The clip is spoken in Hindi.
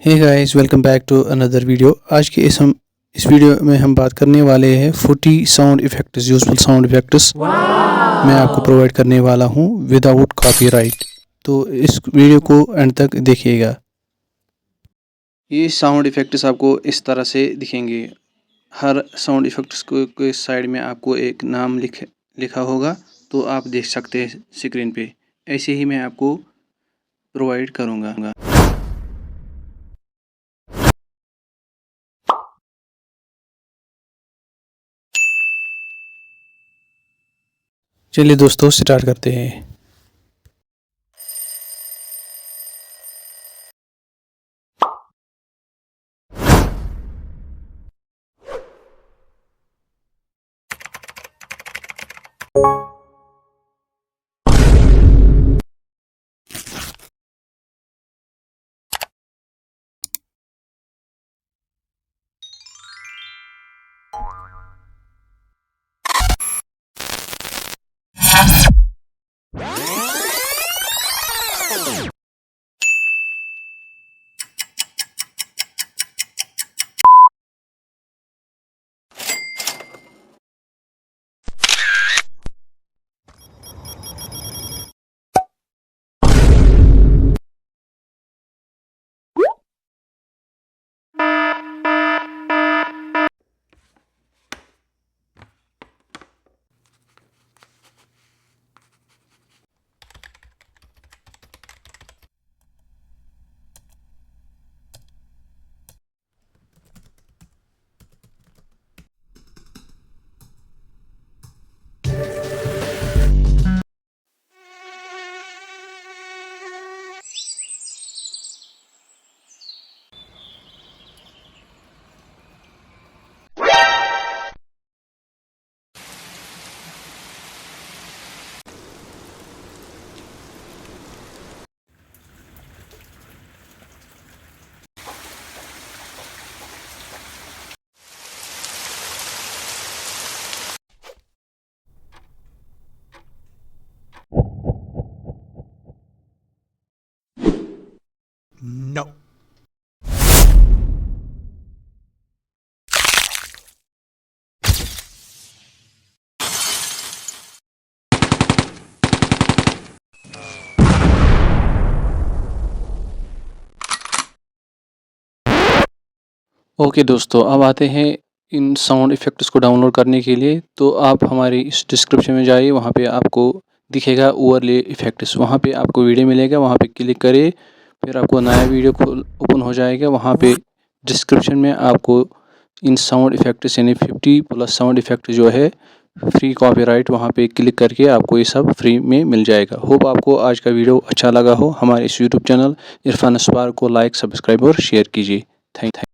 Hey guys, welcome back to another video. आज के इस वीडियो में हम बात करने वाले हैं 40 sound effects, useful sound effects मैं आपको प्रोवाइड करने वाला हूं विदाउट कॉपीराइट। तो इस वीडियो को एंड तक देखिएगा। ये साउंड इफेक्ट्स आपको इस तरह से दिखेंगे। हर साउंड इफेक्ट्स को साइड में आपको एक नाम लिखा होगा, तो आप देख सकते हैं स्क्रीन पे। ऐसे ही मैं आपको प्रोवाइड करूँगा। चलिए दोस्तों, स्टार्ट करते हैं। No. ओके दोस्तों, अब आते हैं इन साउंड इफ़ेक्ट्स को डाउनलोड करने के लिए। तो आप हमारी इस डिस्क्रिप्शन में जाइए, वहाँ पे आपको दिखेगा ओवरले इफ़ेक्ट्स, वहाँ पे आपको वीडियो मिलेगा, वहाँ पे क्लिक करिए, फिर आपको नया वीडियो ओपन हो जाएगा। वहाँ पे डिस्क्रिप्शन में आपको इन साउंड इफ़ेक्ट्स यानी 50+ साउंड इफ़ेक्ट जो है फ्री कॉपीराइट, वहाँ पे क्लिक करके आपको ये सब फ्री में मिल जाएगा। होप आपको आज का वीडियो अच्छा लगा हो। हमारे इस यूट्यूब चैनल इरफान अस्वार को लाइक, सब्सक्राइब और शेयर कीजिए। थैंक